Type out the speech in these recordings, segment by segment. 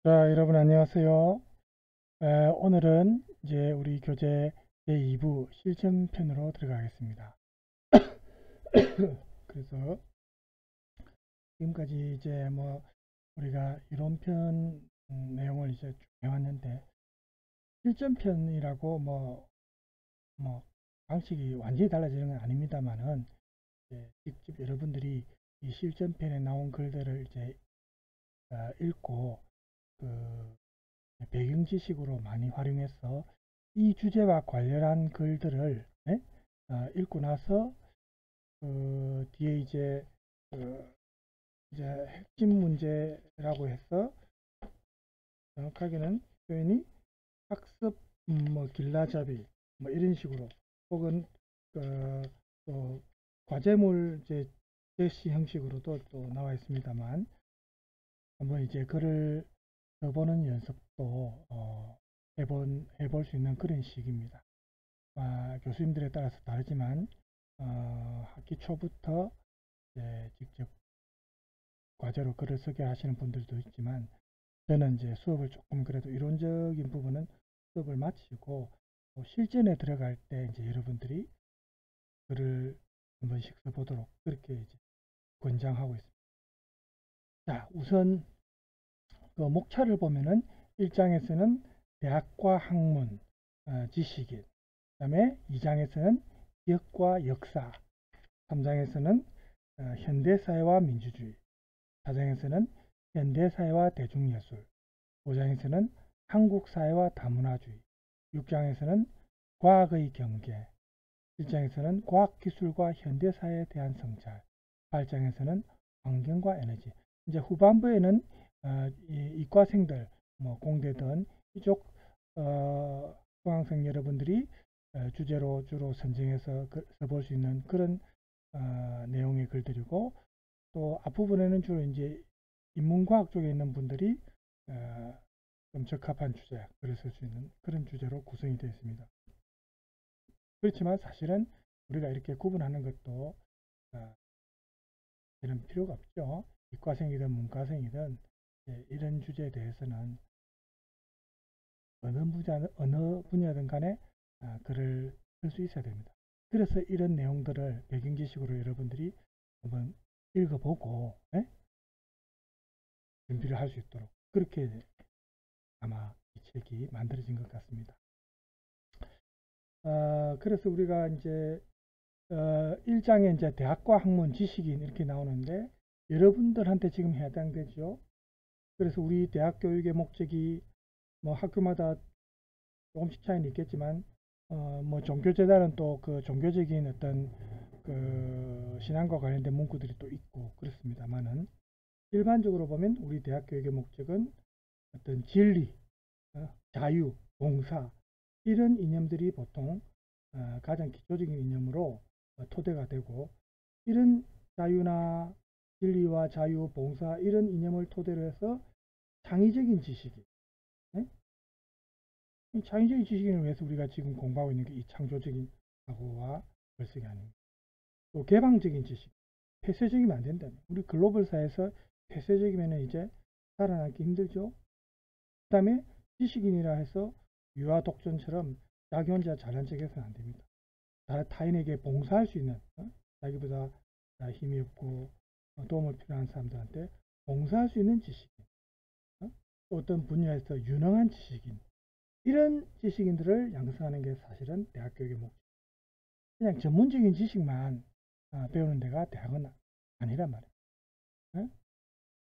자, 여러분 안녕하세요. 오늘은 이제 우리 교재 제2부 실전편으로 들어가겠습니다. 그래서 지금까지 이제 뭐 우리가 이론편 내용을 이제 쭉 해왔는데 실전편이라고 뭐 방식이 완전히 달라지는 건 아닙니다만은 이제 직접 여러분들이 이 실전편에 나온 글들을 이제 읽고 그 배경 지식으로 많이 활용해서 이 주제와 관련한 글들을 읽고 나서 뒤에 그 이제 핵심 문제라고 해서 정확하게는 표현이 학습 뭐 길라잡이 뭐 이런 식으로 혹은 또 과제물 제시 형식으로도 또 나와 있습니다만 한번 이제 글을 써보는 연습도 해볼 수 있는 그런 식입니다. 교수님들에 따라서 다르지만 학기 초부터 직접 과제로 글을 쓰게 하시는 분들도 있지만 저는 이제 수업을 조금 그래도 이론적인 부분은 수업을 마치고 실전에 들어갈 때 이제 여러분들이 글을 한 번씩 써보도록 그렇게 이제 권장하고 있습니다. 자, 우선 그 목차를 보면은 1장에서는 대학과 학문, 지식인, 그 다음에 2장에서는 기억과 역사, 3장에서는 현대사회와 민주주의, 4장에서는 현대사회와 대중예술, 5장에서는 한국사회와 다문화주의, 6장에서는 과학의 경계, 7장에서는 과학기술과 현대사회에 대한 성찰, 8장에서는 환경과 에너지. 이제 후반부에는 이과생들, 뭐 공대든 이쪽 수강생 여러분들이 주제로 주로 선정해서 써볼 수 있는 그런 내용의 글들이고 또 앞부분에는 주로 이제 인문과학 쪽에 있는 분들이 좀 적합한 주제, 글을 쓸 수 있는 그런 주제로 구성이 되어 있습니다. 그렇지만 사실은 우리가 이렇게 구분하는 것도 이런 필요가 없죠. 이과생이든 문과생이든 이런 주제에 대해서는 어느 분야든 간에 글을 쓸 수 있어야 됩니다. 그래서 이런 내용들을 배경 지식으로 여러분들이 한번 읽어보고 준비를 할 수 있도록 그렇게 아마 이 책이 만들어진 것 같습니다. 그래서 우리가 이제 1장에 이제 대학과 학문 지식인 이렇게 나오는데 여러분들한테 지금 해당되죠. 그래서 우리 대학 교육의 목적이 뭐 학교마다 조금씩 차이는 있겠지만 뭐 종교재단은 또 그 종교적인 어떤 그 신앙과 관련된 문구들이 또 있고 그렇습니다만은 일반적으로 보면 우리 대학 교육의 목적은 어떤 진리, 자유, 봉사 이런 이념들이 보통 가장 기초적인 이념으로 토대가 되고 이런 자유나 진리와 자유, 봉사 이런 이념을 토대로 해서 창의적인 지식이 이 창의적인 지식인을 위해서 우리가 지금 공부하고 있는 게 이 창조적인 사고와 결석이 아닙니다. 또 개방적인 지식, 폐쇄적이면 안 된다. 우리 글로벌 사회에서 폐쇄적이면 이제 살아남기 힘들죠. 그 다음에 지식인이라 해서 유아 독전처럼 자기 혼자 잘난 척해서는 안 됩니다. 타인에게 봉사할 수 있는 자기보다 힘이 없고 도움을 필요한 사람들한테 봉사할 수 있는 지식인, 또 어떤 분야에서 유능한 지식인 이런 지식인들을 양성하는 게 사실은 대학 교육의 목적. 그냥 전문적인 지식만 배우는 데가 대학은 아니란 말이에요.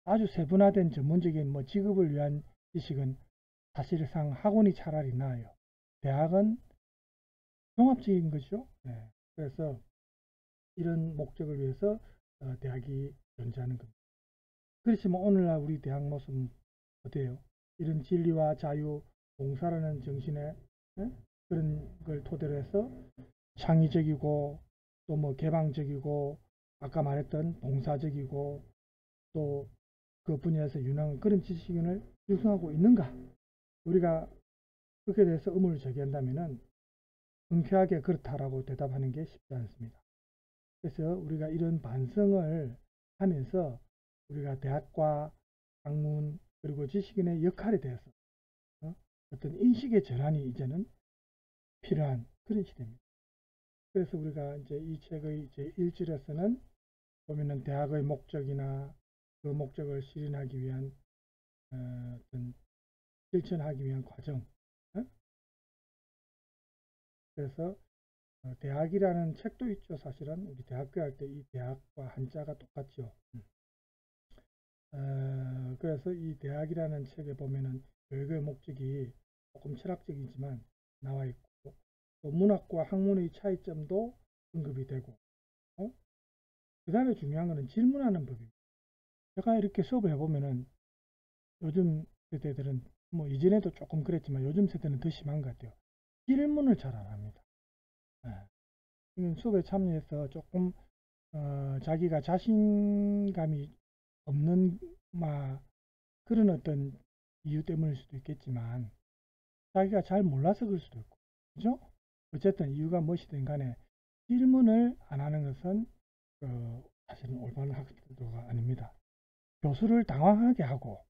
아주 세분화된 전문적인 뭐 직업을 위한 지식은 사실상 학원이 차라리 나아요. 대학은 종합적인 거죠. 그래서 이런 목적을 위해서 대학이 존재하는 겁니다. 그렇지만 오늘날 우리 대학 모습은 어때요? 이런 진리와 자유, 봉사라는 정신에 그런 걸 토대로 해서 창의적이고 또 뭐 개방적이고 아까 말했던 봉사적이고 또 그 분야에서 유능한 그런 지식인을 육성하고 있는가? 우리가 그렇게 대해서 의문을 제기한다면은 흔쾌하게 그렇다라고 대답하는 게 쉽지 않습니다. 그래서 우리가 이런 반성을 하면서 우리가 대학과 학문, 그리고 지식인의 역할에 대해서 어떤 인식의 전환이 이제는 필요한 그런 시대입니다. 그래서 우리가 이제 이 책의 제 1절에서는 보면은 대학의 목적이나 그 목적을 실현하기 위한 어떤 실천하기 위한 과정. 그래서 대학이라는 책도 있죠. 사실은 우리 대학교 할 때 이 대학과 한자가 똑같죠. 그래서 이 대학이라는 책에 보면은 교육의 목적이 조금 철학적이지만 나와 있고, 또 문학과 학문의 차이점도 언급이 되고, 그 다음에 중요한 거는 질문하는 법입니다. 제가 이렇게 수업을 해보면은 요즘 세대들은 뭐 이전에도 조금 그랬지만 요즘 세대는 더 심한 것 같아요. 질문을 잘 안 합니다. 수업에 참여해서 조금 자기가 자신감이 없는 그런 어떤 이유 때문일 수도 있겠지만 자기가 잘 몰라서 그럴 수도 있고, 그죠? 어쨌든 이유가 무엇이든 간에 질문을 안 하는 것은 사실은 올바른 학습도가 아닙니다. 교수를 당황하게 하고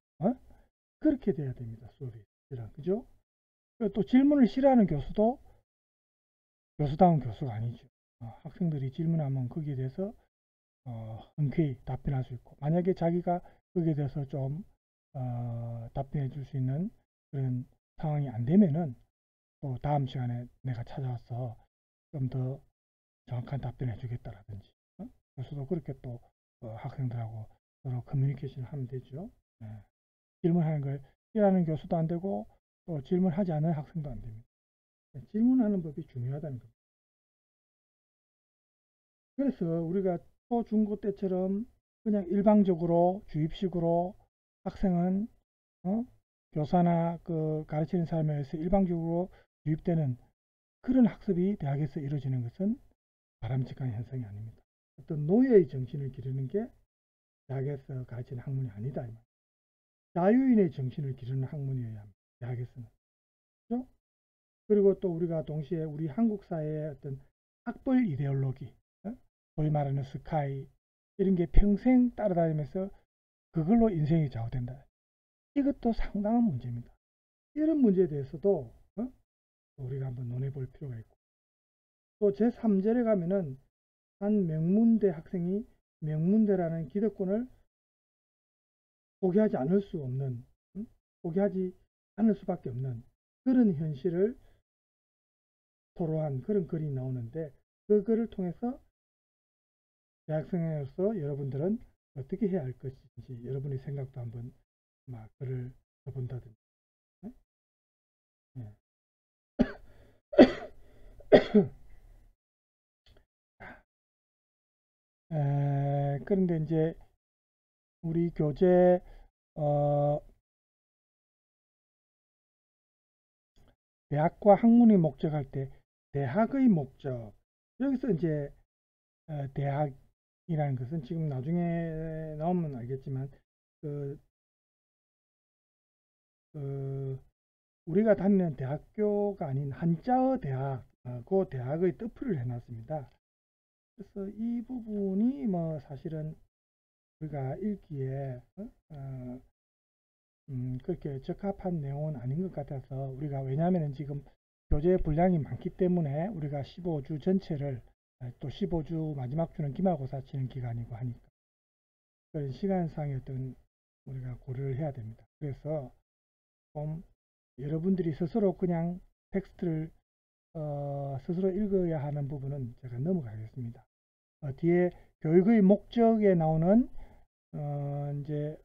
그렇게 돼야 됩니다. 수업이. 그죠? 또 질문을 싫어하는 교수도 교수다운 교수가 아니죠. 학생들이 질문하면 거기에 대해서 흔쾌히 답변할 수 있고, 만약에 자기가 거기에 대해서 좀 답변해 줄 수 있는 그런 상황이 안 되면은 또 다음 시간에 내가 찾아와서 좀 더 정확한 답변해 주겠다라든지, 교수도 그렇게 또 학생들하고 서로 커뮤니케이션을 하면 되죠. 질문하는 걸 싫어하는 교수도 안 되고 또 질문하지 않는 학생도 안 됩니다. 질문하는 법이 중요하다는 겁니다. 그래서 우리가 초, 중고 때처럼 그냥 일방적으로 주입식으로 학생은 교사나 그 가르치는 사람에 의해서 일방적으로 주입되는 그런 학습이 대학에서 이루어지는 것은 바람직한 현상이 아닙니다. 어떤 노예의 정신을 기르는 게 대학에서 가르치는 학문이 아니다. 자유인의 정신을 기르는 학문이어야 합니다. 대학에서는. 그렇죠? 그리고 또 우리가 동시에 우리 한국 사회의 어떤 학벌 이데올로기, 소위 말하는 스카이, 이런 게 평생 따라다니면서 그걸로 인생이 좌우된다. 이것도 상당한 문제입니다. 이런 문제에 대해서도 우리가 한번 논해 볼 필요가 있고, 또 제3절에 가면은 한 명문대 학생이 명문대라는 기득권을 포기하지 않을 수 없는, 포기하지 않을 수밖에 없는 그런 현실을 토로한 그런 글이 나오는데, 그 글을 통해서 대학생으로서 여러분들은 어떻게 해야 할 것인지 여러분의 생각도 한번 글을 써본다든지. 네. 그런데 이제 우리 교재 대학과 학문이 목적할 때 대학의 목적, 여기서 이제 대학이라는 것은 지금 나중에 나오면 알겠지만 우리가 다니는 대학교가 아닌 한자어 대학, 그 대학의 뜻풀이를 해놨습니다. 그래서 이 부분이 뭐 사실은 우리가 읽기에 그렇게 적합한 내용은 아닌 것 같아서, 우리가 왜냐하면 지금 교재 분량이 많기 때문에 우리가 15주 전체를, 또 15주 마지막 주는 기말고사 치는 기간이고 하니까 그런 시간상의 어떤 우리가 고려를 해야 됩니다. 그래서 좀 여러분들이 스스로 그냥 텍스트를 스스로 읽어야 하는 부분은 제가 넘어가겠습니다. 뒤에 교육의 목적에 나오는 이제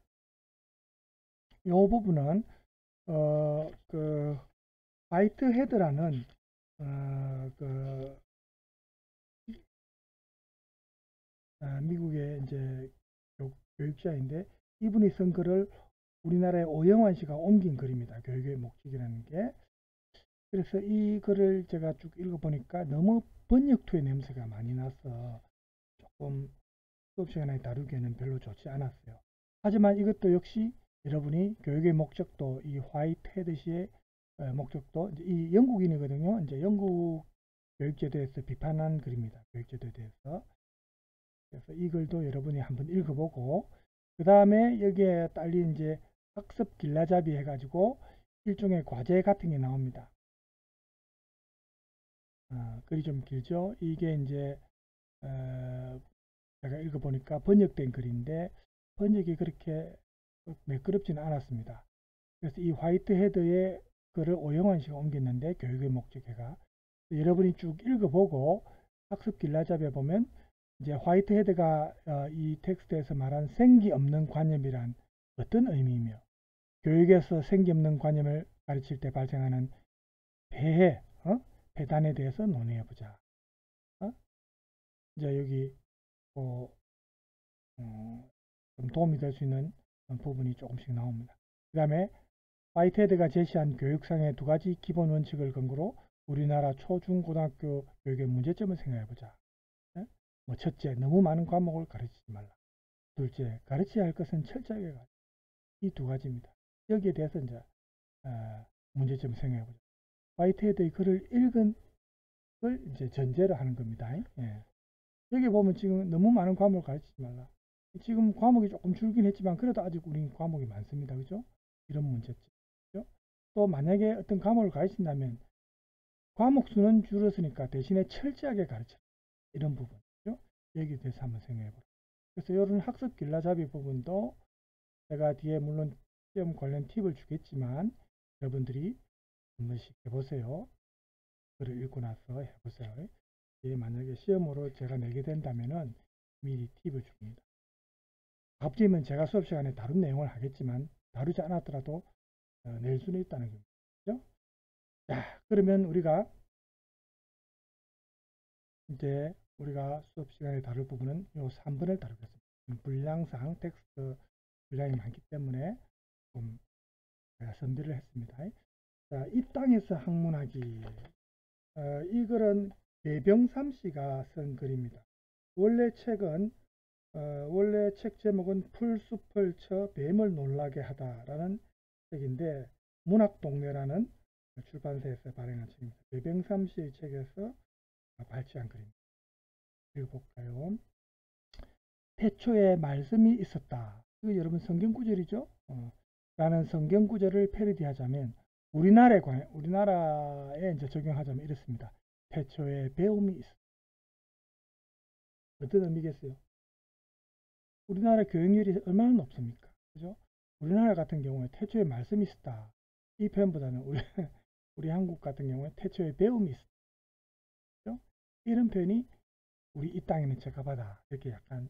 이 부분은 그 화이트 헤드라는 미국의 이제 교육자인데, 이분이 쓴 글을 우리나라의 오영환 씨가 옮긴 글입니다. 교육의 목적이라는 게. 그래서 이 글을 제가 쭉 읽어보니까 너무 번역투의 냄새가 많이 나서 조금 수업 시간에 다루기에는 별로 좋지 않았어요. 하지만 이것도 역시 여러분이 교육의 목적도, 이 화이트 헤드시의 목적도, 이 영국인이거든요. 이제 영국 교육제도에서 비판한 글입니다. 교육제도에 대해서. 그래서 이 글도 여러분이 한번 읽어보고, 그 다음에 여기에 딸린 이제 학습 길라잡이 해가지고 일종의 과제 같은 게 나옵니다. 글이 좀 길죠? 이게 이제 제가 읽어보니까 번역된 글인데 번역이 그렇게 매끄럽지는 않았습니다. 그래서 이 화이트헤드의 글을 오영환 씨가 옮겼는데 교육의 목적회가 여러분이 쭉 읽어보고 학습 길라잡이에 보면 이제 화이트헤드가 이 텍스트에서 말한 생기 없는 관념이란 어떤 의미이며 교육에서 생기 없는 관념을 가르칠 때 발생하는 폐해, 폐단에 대해서 논의해 보자. 이제 여기 좀 도움이 될 수 있는 부분이 조금씩 나옵니다. 그 다음에 화이트헤드가 제시한 교육상의 두 가지 기본 원칙을 근거로 우리나라 초중고등학교 교육의 문제점을 생각해 보자. 뭐 첫째, 너무 많은 과목을 가르치지 말라. 둘째, 가르쳐야 할 것은 철저하게 가르쳐. 이 두 가지입니다. 여기에 대해서 이제 문제점을 생각해 보자. 화이트헤드의 글을 읽은 걸 이제 전제로 하는 겁니다. 예. 여기 보면 지금 너무 많은 과목을 가르치지 말라. 지금 과목이 조금 줄긴 했지만 그래도 아직 우리 과목이 많습니다. 그죠? 이런 문제점. 그죠? 또 만약에 어떤 과목을 가르친다면 과목 수는 줄었으니까 대신에 철저하게 가르쳐. 이런 부분. 그죠? 여기에 대해서 한번 생각해 보라. 그래서 이런 학습 길라잡이 부분도 제가 뒤에 물론 시험 관련 팁을 주겠지만 여러분들이 한 번씩 해보세요. 글을 읽고 나서 해보세요. 만약에 시험으로 제가 내게 된다면은 미리 팁을 줍니다. 갑자기면 제가 수업 시간에 다룬 내용을 하겠지만 다루지 않았더라도 낼 수는 있다는 겁니다. 그죠? 자, 그러면 우리가 이제 우리가 수업 시간에 다룰 부분은 요 3번을 다루겠습니다. 분량상 텍스트 분량이 많기 때문에 좀 제가 선별을 했습니다. 자, 이 땅에서 학문하기. 이 글은 배병삼 씨가 쓴 글입니다. 원래 책 제목은 풀숲을 쳐 뱀을 놀라게 하다라는 책인데 문학동네라는 출판사에서 발행한 책입니다. 배병삼 씨의 책에서 발췌한 글입니다. 읽어볼까요? 태초에 말씀이 있었다. 이거 여러분 성경 구절이죠? 라는 성경 구절을 패러디하자면 우리나라에 이제 적용하자면 이렇습니다. 태초에 배움이 있었다. 어떤 의미겠어요? 우리나라 교육열이 얼마나 높습니까? 그죠? 우리나라 같은 경우에 태초에 말씀이 있었다. 이 표현보다는 우리 한국 같은 경우에 태초에 배움이 있었다. 그죠? 이런 표현이 우리 이 땅에는 적합하다. 이렇게 약간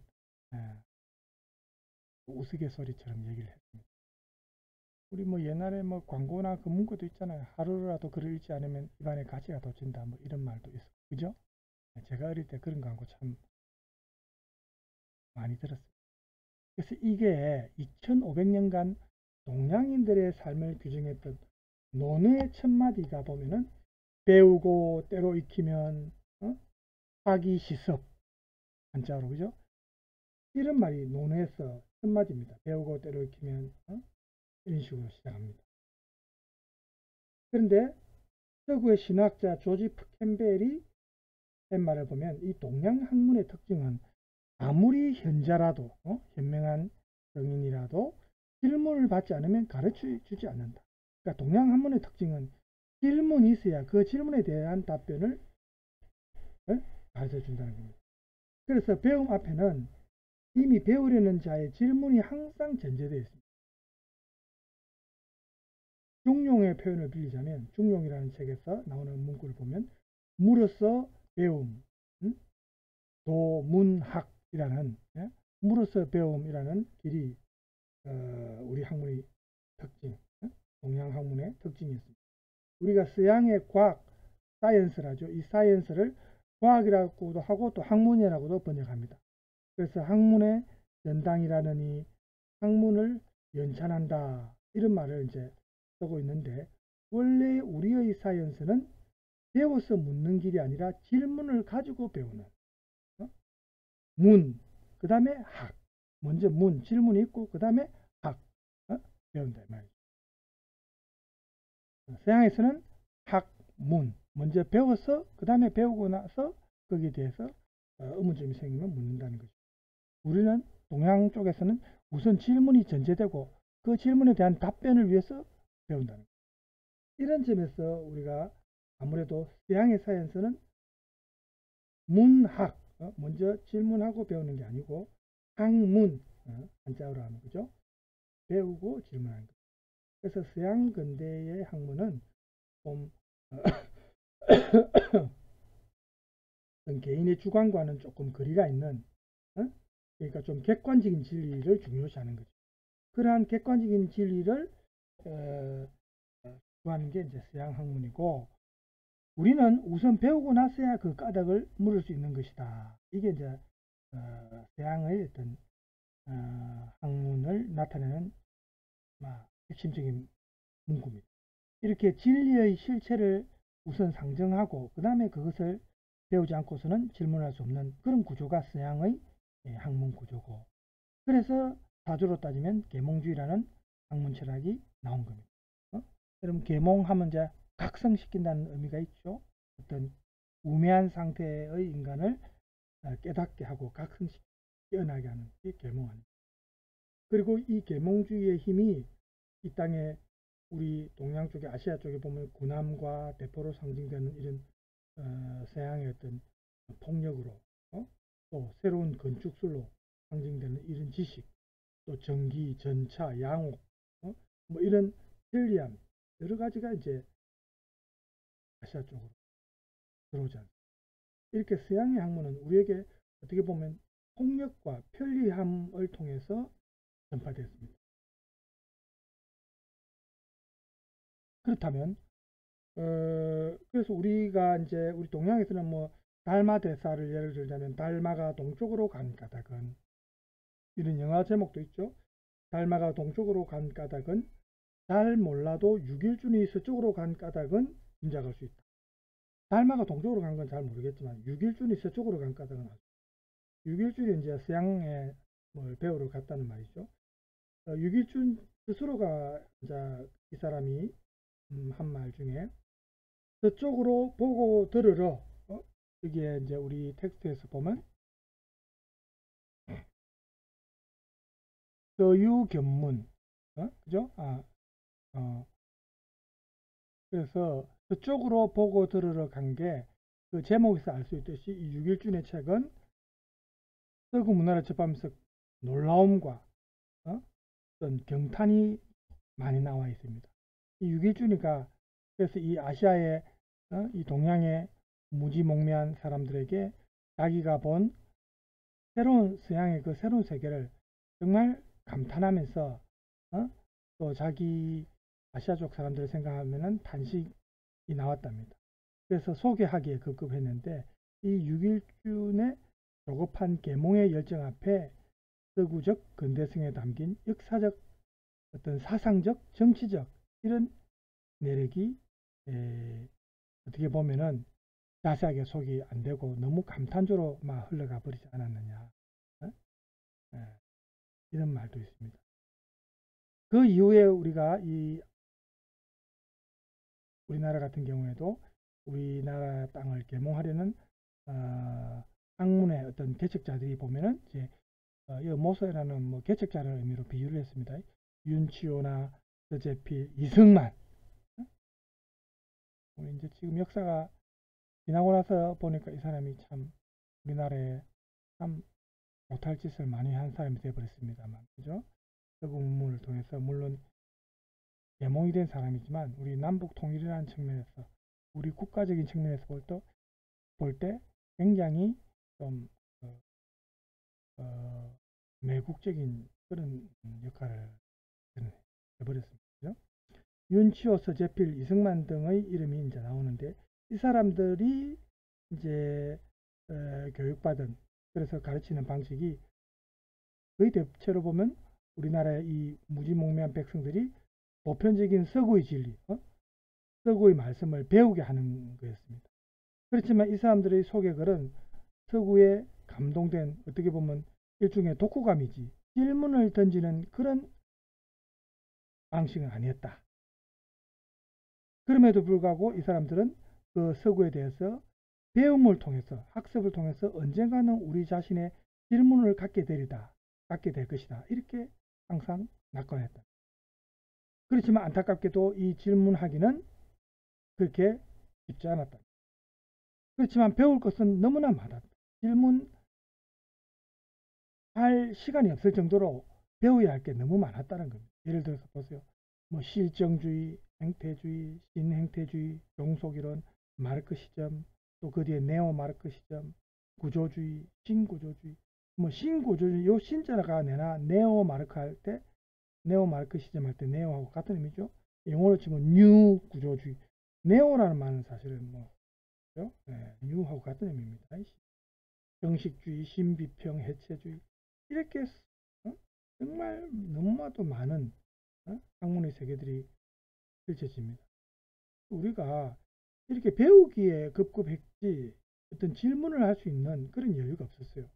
우스갯소리처럼 얘기를 했습니다. 우리 뭐 옛날에 뭐 광고나 그 문구도 있잖아요. 하루라도 글을 읽지 않으면 입안에 가시가 돋친다. 뭐 이런 말도 있어. 그죠? 제가 어릴 때 그런 광고 참 많이 들었어요. 그래서 이게 2500년간 동양인들의 삶을 규정했던 논어의 첫마디가 보면은 배우고 때로 익히면 하기 시습 한자로 그죠? 이런 말이 논어에서 첫마디입니다. 배우고 때로 익히면 이런 식으로 시작합니다. 그런데 서구의 신학자 조지프 캠벨이 한 말을 보면 이 동양 학문의 특징은 아무리 현자라도 현명한 성인이라도 질문을 받지 않으면 가르쳐 주지 않는다. 그러니까 동양 학문의 특징은 질문이 있어야 그 질문에 대한 답변을 가르쳐 준다는 겁니다. 그래서 배움 앞에는 이미 배우려는 자의 질문이 항상 전제되어 있습니다. 중용의 표현을 빌리자면 중용이라는 책에서 나오는 문구를 보면 물어서 배움, 도문학이라는 물어서 배움이라는 길이 우리 학문의 특징, 동양 학문의 특징이 있습니다. 우리가 서양의 과학, 사이언스라죠. 이 사이언스를 과학이라고도 하고 또 학문이라고도 번역합니다. 그래서 학문의 연당이라느니 학문을 연찬한다 이런 말을 이제 쓰고 있는데 원래 우리의 사이언스는 배워서 묻는 길이 아니라 질문을 가지고 배우는 문, 그 다음에 학. 먼저 문, 질문이 있고 그 다음에 학 배운다 이 말이죠. 서양에서는 학문 먼저 배워서 그 다음에 배우고 나서 거기에 대해서 의문점이 생기면 묻는다는 거죠. 우리는 동양 쪽에서는 우선 질문이 전제되고 그 질문에 대한 답변을 위해서 배운다는 거예요. 이런 점에서 우리가 아무래도 서양의 사이언스는 문학, 먼저 질문하고 배우는 게 아니고 학문, 한자어로 하면 그죠? 배우고 질문하는 거예요. 그래서 서양 근대의 학문은 좀 개인의 주관과는 조금 거리가 있는, 그러니까 좀 객관적인 진리를 중요시하는 거죠. 그러한 객관적인 진리를 구하는 게 이제 서양 학문이고, 우리는 우선 배우고 나서야 그 까닭을 물을 수 있는 것이다. 이게 이제 서양의 어떤 학문을 나타내는 핵심적인 문구입니다. 이렇게 진리의 실체를 우선 상정하고 그 다음에 그것을 배우지 않고서는 질문할 수 없는 그런 구조가 서양의 학문 구조고, 그래서 사조로 따지면 계몽주의라는 학문 철학이 나온 겁니다. 여러분 계몽하면 이제 각성시킨다는 의미가 있죠. 어떤 우매한 상태의 인간을 깨닫게 하고 각성시키게 깨어나게 하는 게 계몽입니다. 그리고 이 계몽주의의 힘이 이 땅에 우리 동양 쪽에 아시아 쪽에 보면 군함과 대포로 상징되는 이런 서양의 어떤 폭력으로 또 새로운 건축술로 상징되는 이런 지식, 또 전기, 전차, 양옥, 뭐 이런 편리함 여러 가지가 이제 아시아 쪽으로 들어오지 않습니까? 이렇게 서양의 학문은 우리에게 어떻게 보면 폭력과 편리함을 통해서 전파되었습니다. 그렇다면 그래서 우리가 이제 우리 동양에서는 뭐 달마 대사를 예를 들자면 달마가 동쪽으로 간 까닭은, 이런 영화 제목도 있죠. 달마가 동쪽으로 간 까닭은 잘 몰라도 육일준이 서쪽으로 간 까닭은 짐작할 수 있다. 달마가 동쪽으로 간 건 잘 모르겠지만 육일준이 서쪽으로 간 까닭은 알수 있다. 육일준이 이제 서양에 뭘 배우러 갔다는 말이죠. 육일준 스스로가 이제 이 사람이 한 말 중에 저쪽으로 보고 들으러, 여기에 이제 우리 텍스트에서 보면 서유견문, 그죠? 그래서 저쪽으로 보고 들으러 간 게 그 제목에서 알 수 있듯이 이 육일준의 책은 서구 문화를 접하면서 놀라움과 어떤 경탄이 많이 나와 있습니다. 이 육일준이가 그래서 이 아시아의 이 동양의 무지몽매한 사람들에게 자기가 본 새로운 서양의 그 새로운 세계를 정말 감탄하면서 또 자기 아시아 쪽 사람들을 생각하면은 탄식이 나왔답니다. 그래서 소개하기에 급급했는데 이 육일준의 조급한 계몽의 열정 앞에 서구적 근대성에 담긴 역사적 어떤 사상적 정치적 이런 내력이 어떻게 보면은 자세하게 소개 안 되고 너무 감탄조로 막 흘러가 버리지 않았느냐, 이런 말도 있습니다. 그 이후에 우리가 이 우리나라 같은 경우에도 우리나라 땅을 계몽하려는 학문의 어떤 개척자들이 보면은 이제 이 모서라는 뭐 개척자라는 의미로 비유를 했습니다. 윤치호나 서재필, 이승만. 우리 이제 지금 역사가 지나고 나서 보니까 이 사람이 참 우리나라에 참 못할 짓을 많이 한 사람이 되어버렸습니다만, 그죠? 서구문물을 통해서 물론 계몽이 된 사람이지만 우리 남북 통일이라는 측면에서 우리 국가적인 측면에서 볼 때 굉장히 좀 매국적인 그런 역할을 해버렸습니다. 그죠? 윤치호, 서재필, 이승만 등의 이름이 이제 나오는데 이 사람들이 이제 교육받은, 그래서 가르치는 방식이 거의 대체로 보면 우리나라의 이 무지몽매한 백성들이 보편적인 서구의 진리, 서구의 말씀을 배우게 하는 거였습니다. 그렇지만 이 사람들의 소개글은 서구에 감동된, 어떻게 보면 일종의 독후감이지 질문을 던지는 그런 방식은 아니었다. 그럼에도 불구하고 이 사람들은 그 서구에 대해서 배움을 통해서, 학습을 통해서 언젠가는 우리 자신의 질문을 갖게 될 것이다, 이렇게 항상 낙관했다. 그렇지만 안타깝게도 이 질문하기는 그렇게 쉽지 않았다. 그렇지만 배울 것은 너무나 많았다. 질문할 시간이 없을 정도로 배워야 할 게 너무 많았다는 겁니다. 예를 들어서 보세요. 뭐 실정주의, 행태주의, 신행태주의, 종속이론, 마르크시즘, 또 그 뒤에 네오마르크시즘, 구조주의, 신구조주의, 뭐 신구조주의, 요 신자가 내나 네오마르크 할 때, 네오마르크시즘 할 때 네오하고 같은 의미죠. 영어로 치면 뉴 구조주의. 네오라는 말은 사실은 뭐 네, 뉴하고 같은 의미입니다. 정식주의, 신비평, 해체주의 이렇게 정말 너무나도 많은 학문의 세계들이 펼쳐집니다. 우리가 이렇게 배우기에 급급했지 어떤 질문을 할 수 있는 그런 여유가 없었어요.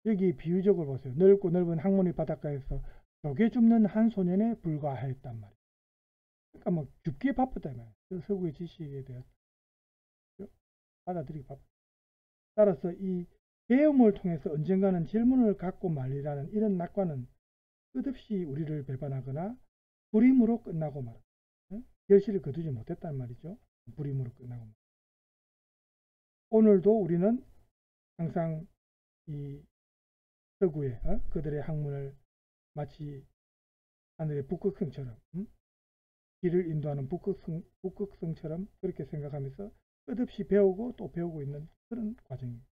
여기 비유적으로 보세요. 넓고 넓은 항문의 바닷가에서 조개 줍는 한 소년에 불과하였단 말이에요. 그러니까 뭐 줍기에 바쁘다 말이에요. 서구의 지식에 대해서 받아들이기 바쁘다. 따라서 이 배움을 통해서 언젠가는 질문을 갖고 말리라는 이런 낙관은 끝없이 우리를 배반하거나 불임으로 끝나고 말. 결실을 거두지 못했단 말이죠. 불임으로 끝나고 말. 오늘도 우리는 항상 이 서구의 그들의 학문을 마치 하늘의 북극성처럼 길을 인도하는 북극성처럼 그렇게 생각하면서 끝없이 배우고 또 배우고 있는 그런 과정입니다.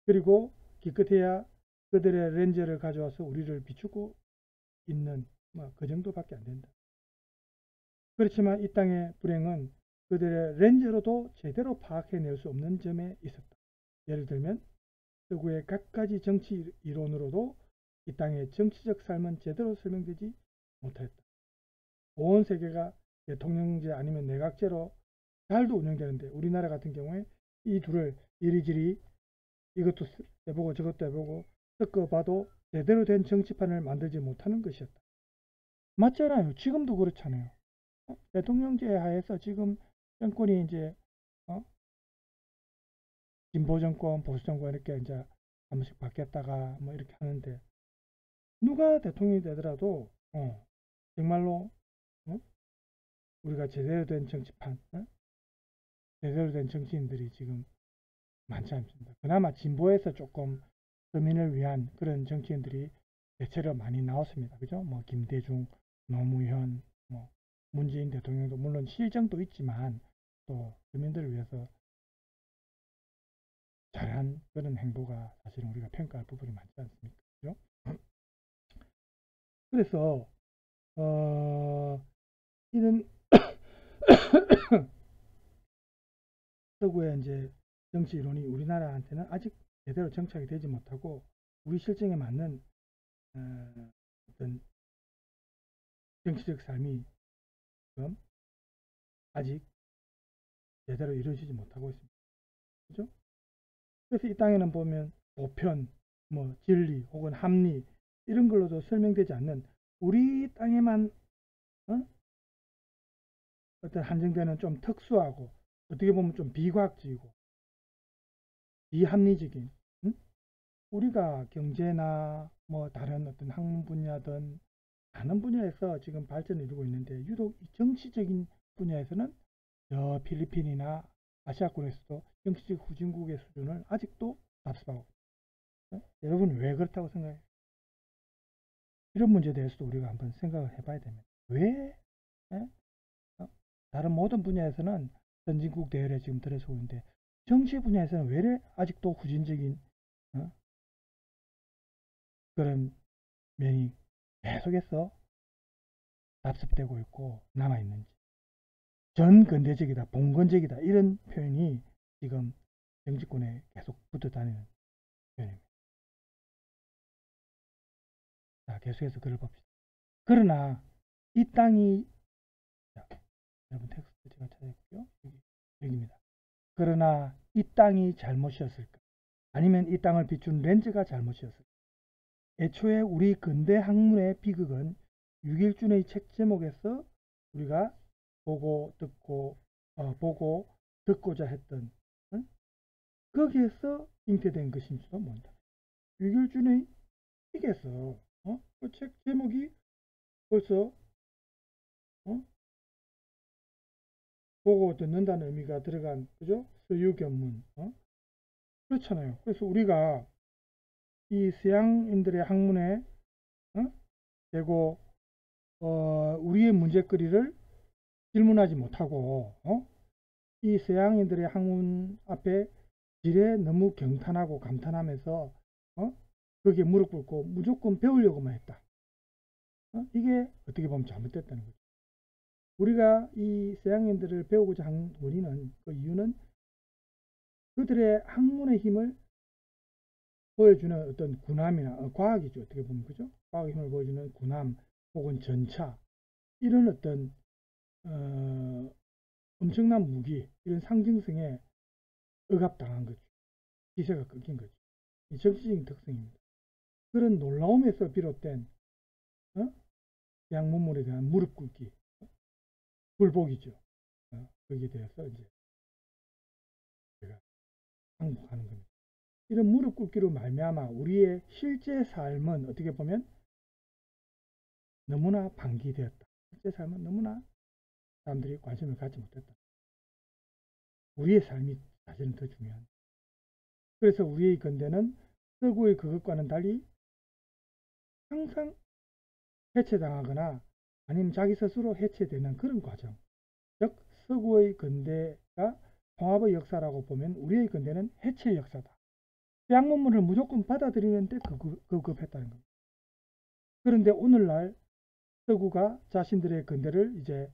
그리고 기껏해야 그들의 렌즈를 가져와서 우리를 비추고 있는 그 정도밖에 안 된다. 그렇지만 이 땅의 불행은 그들의 렌즈로도 제대로 파악해낼 수 없는 점에 있었다. 예를 들면 서구의 갖가지 정치 이론으로도 이 땅의 정치적 삶은 제대로 설명되지 못했다. 온 세계가 대통령제 아니면 내각제로 잘도 운영되는데 우리나라 같은 경우에 이 둘을 이리저리 이것도 해보고 저것도 해보고 섞어봐도 제대로 된 정치판을 만들지 못하는 것이었다. 맞잖아요. 지금도 그렇잖아요. 대통령제 하에서 지금 정권이 이제 진보 정권, 보수 정권 이렇게 이제 한 번씩 바뀌었다가 뭐 이렇게 하는데 누가 대통령이 되더라도 정말로 우리가 제대로 된 정치판, 제대로 된 정치인들이 지금 많지 않습니다. 그나마 진보에서 조금 서민을 위한 그런 정치인들이 대체로 많이 나왔습니다. 그죠? 뭐 김대중, 노무현, 뭐 문재인 대통령도 물론 실정도 있지만 또 서민들을 위해서 잘한 그런 행보가 사실은 우리가 평가할 부분이 많지 않습니까? 그죠? 그래서 이런 서구의 이제 정치 이론이 우리나라한테는 아직 제대로 정착이 되지 못하고 우리 실정에 맞는 어떤 정치적 삶이 지금 아직 제대로 이루어지지 못하고 있습니다. 그죠? 그래서 이 땅에는 보면 보편, 뭐 진리 혹은 합리 이런 걸로도 설명되지 않는 우리 땅에만 어떤 한정되는 좀 특수하고 어떻게 보면 좀 비과학적이고 비합리적인 우리가 경제나 뭐 다른 어떤 학문 분야든 많은 분야에서 지금 발전을 이루고 있는데 유독 정치적인 분야에서는 저 필리핀이나 아시아권에서도 정치적 후진국의 수준을 아직도 답습하고 여러분 왜 그렇다고 생각해요? 이런 문제에 대해서도 우리가 한번 생각을 해봐야 됩니다. 왜 다른 모든 분야에서는 선진국 대열에 지금 들어서고 있는데 정치 분야에서는 왜 아직도 후진적인 그런 면이 계속해서 답습되고 있고 남아있는지 전근대적이다, 봉건적이다 이런 표현이 지금 정치권에 계속 붙어 다니는 표현입니다. 자, 계속해서 글을 봅시다. 그러나 이 땅이 자, 여러분 텍스트 제가 찾아볼게요. 여기입니다. 그러나 이 땅이 잘못이었을까? 아니면 이 땅을 비춘 렌즈가 잘못이었을까? 애초에 우리 근대 학문의 비극은 유길준의 책 제목에서 우리가 보고 듣고자 했던 거기에서 잉태된 것인지도 모른다. 유길준의 책에서 그 책 제목이 벌써 보고 듣는다는 의미가 들어간, 그죠? 서유견문. 그렇잖아요. 그래서 우리가 이 서양인들의 학문에 되고 우리의 문제거리를 질문하지 못하고 이 서양인들의 학문 앞에 질에 너무 경탄하고 감탄하면서 거기에 무릎 꿇고 무조건 배우려고만 했다. 이게 어떻게 보면 잘못됐다는 거죠. 우리가 이 서양인들을 배우고자 한 원인은, 그 이유는 그들의 학문의 힘을 보여주는 어떤 군함이나 과학이죠. 어떻게 보면, 그죠? 과학의 힘을 보여주는 군함 혹은 전차, 이런 어떤 엄청난 무기, 이런 상징성에 억압당한 거죠. 기세가 꺾인 거죠. 이 정치적인 특성입니다. 그런 놀라움에서 비롯된 서양 문물에 대한 무릎 꿇기, 굴복이죠. 거기에 대해서 이제 제가 항복하는 겁니다. 이런 무릎 꿇기로 말미암아 우리의 실제 삶은 어떻게 보면 너무나 방기되었다. 실제 삶은 너무나 사람들이 관심을 갖지 못했다. 우리의 삶이 사실은 더 중요한. 그래서 우리의 근대는 서구의 그것과는 달리 항상 해체당하거나 아니면 자기 스스로 해체되는 그런 과정. 즉 서구의 근대가 통합의 역사라고 보면 우리의 근대는 해체의 역사다. 서양 문물을 무조건 받아들이는데 급급했다는 겁니다. 그런데 오늘날 서구가 자신들의 근대를 이제